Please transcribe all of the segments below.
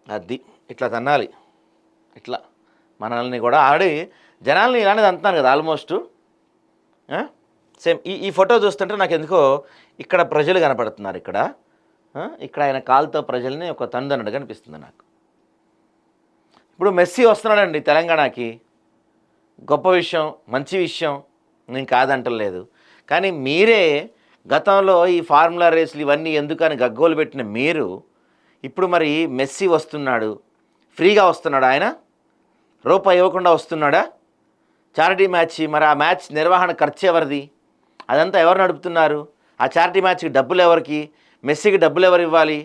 అది ఇట్లా తన్నాలి, ఇట్లా మనల్ని కూడా ఆడి జనాల్ని ఇలాంటిది అంటున్నారు కదా ఆల్మోస్ట్. సేమ్ ఈ ఫోటో చూస్తుంటే నాకు ఎందుకో ఇక్కడ ప్రజలు కనపడుతున్నారు. ఇక్కడ ఆయన కాలుతో ప్రజల్ని ఒక తందనడు కనిపిస్తుంది నాకు. ఇప్పుడు మెస్సీ వస్తున్నాడండి తెలంగాణకి, గొప్ప విషయం, మంచి విషయం, నేను కాదంటలేదు. కానీ మీరే గతంలో ఈ ఫార్ములా రేసులు ఇవన్నీ ఎందుకని గగ్గోలు పెట్టిన మీరు ఇప్పుడు మరి మెస్సీ వస్తున్నాడు, ఫ్రీగా వస్తున్నాడు, ఆయన రూపాయి ఇవ్వకుండా వస్తున్నాడా? చారిటీ మ్యాచ్, మరి ఆ మ్యాచ్ నిర్వహణ ఖర్చు ఎవరిది? అదంతా ఎవరు నడుపుతున్నారు? ఆ చారిటీ మ్యాచ్కి డబ్బులు ఎవరికి? మెస్సీకి డబ్బులు ఎవరు ఇవ్వాలి?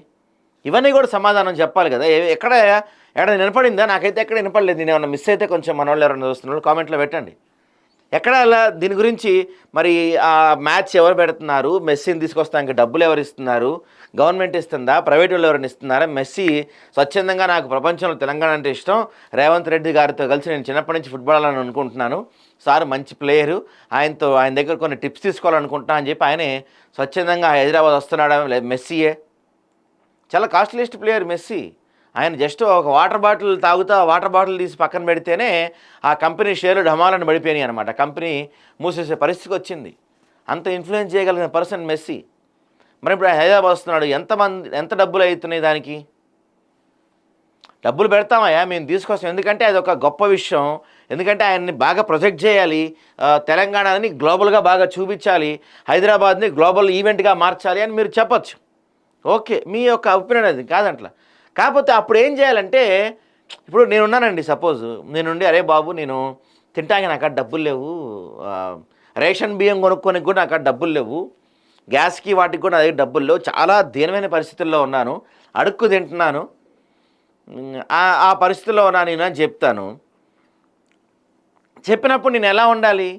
ఇవన్నీ కూడా సమాధానం చెప్పాలి కదా. ఎక్కడ వినపడిందా? నాకైతే ఎక్కడ వినపడలేదు. నేను ఏమన్నా మిస్ అయితే కొంచెం మన వాళ్ళు ఎవరైనా చూస్తున్నారు కామెంట్లో పెట్టండి. ఎక్కడ అలా దీని గురించి మరి ఆ మ్యాచ్ ఎవరు పెడుతున్నారు, మెస్సీని తీసుకొస్తానికి డబ్బులు ఎవరు ఇస్తున్నారు, గవర్నమెంట్ ఇస్తుందా, ప్రైవేట్ వాళ్ళు ఎవరైనా ఇస్తున్నారా? మెస్సీ స్వచ్ఛందంగా నాకు ప్రపంచంలో తెలంగాణ అంటే ఇష్టం, రేవంత్ రెడ్డి గారితో కలిసి నేను చిన్నప్పటి నుంచి ఫుట్బాల్ ఆడాలని అనుకుంటున్నాను, సార్ మంచి ప్లేయరు, ఆయన దగ్గర కొన్ని టిప్స్ తీసుకోవాలనుకుంటున్నా అని చెప్పి ఆయనే స్వచ్ఛందంగా హైదరాబాద్ వస్తున్నాడా? మెస్సీయే చాలా కాస్ట్లీయెస్ట్ ప్లేయర్ మెస్సీ. ఆయన జస్ట్ ఒక వాటర్ బాటిల్ తాగుతా వాటర్ బాటిల్ తీసి పక్కన పెడితేనే ఆ కంపెనీ షేర్లు ఢమాలను పడిపోయినాయి అనమాట. కంపెనీ మూసేసే పరిస్థితికి వచ్చింది. అంత ఇన్ఫ్లుయెన్స్ చేయగలిగిన పర్సన్ మెస్సీ. మరి ఇప్పుడు హైదరాబాద్ వస్తున్నాడు, ఎంత డబ్బులు అవుతున్నాయి దానికి? డబ్బులు పెడతామయ్యా మేము తీసుకొస్తాం, ఎందుకంటే అది ఒక గొప్ప విషయం, ఎందుకంటే ఆయన్ని బాగా ప్రొజెక్ట్ చేయాలి, తెలంగాణని గ్లోబల్గా బాగా చూపించాలి, హైదరాబాద్ని గ్లోబల్ ఈవెంట్గా మార్చాలి అని మీరు చెప్పచ్చు. ఓకే, మీ యొక్క ఒపీనియన్ అది కాదంట్లా. కాకపోతే అప్పుడు ఏం చేయాలంటే, ఇప్పుడు నేనున్నానండి, సపోజ్ నేనుండి అరే బాబు నేను తింటానికి నాకు డబ్బులు లేవు, రేషన్ బియ్యం కొనుక్కోనికి కూడా నాకు డబ్బులు లేవు, గ్యాస్కి వాటికి కూడా నా దగ్గర డబ్బులు లేవు, చాలా దీనమైన పరిస్థితుల్లో ఉన్నాను, అడుక్కు తింటున్నాను, ఆ పరిస్థితుల్లో ఉన్నా నేను అని చెప్తాను. చెప్పినప్పుడు నేను ఎలా ఉండాలి?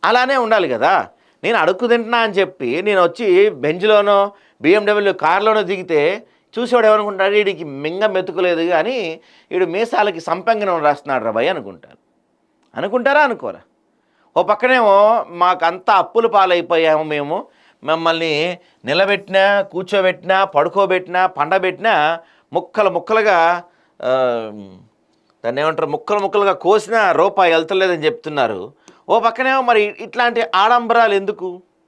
అలానే ఉండాలి కదా. నేను అడుక్కు తింటున్నా అని చెప్పి నేను వచ్చి బెంజ్లోనో BMW కార్లోనో దిగితే చూసేవాడు ఏమనుకుంటాడు, వీడికి మింగ మెతుకులేదు కానీ వీడు మీసాలకి సంపంగనం రాస్తున్నాడు రా భయ్ అనుకుంటారా అనుకోరా? ఓ పక్కనేమో మాకంతా అప్పుల పాలైపోయాము, మేము మమ్మల్ని నిలబెట్టినా, కూర్చోబెట్టినా, పడుకోబెట్టినా, పండబెట్టినా ముక్కలుగా దాన్ని ఏమంటారు, ముక్కలుగా కోసినా రూపాయి వెళ్తలేదని చెప్తున్నారు. ఓ పక్కనేమో మరి ఇట్లాంటి ఆడంబరాలు ఎందుకు?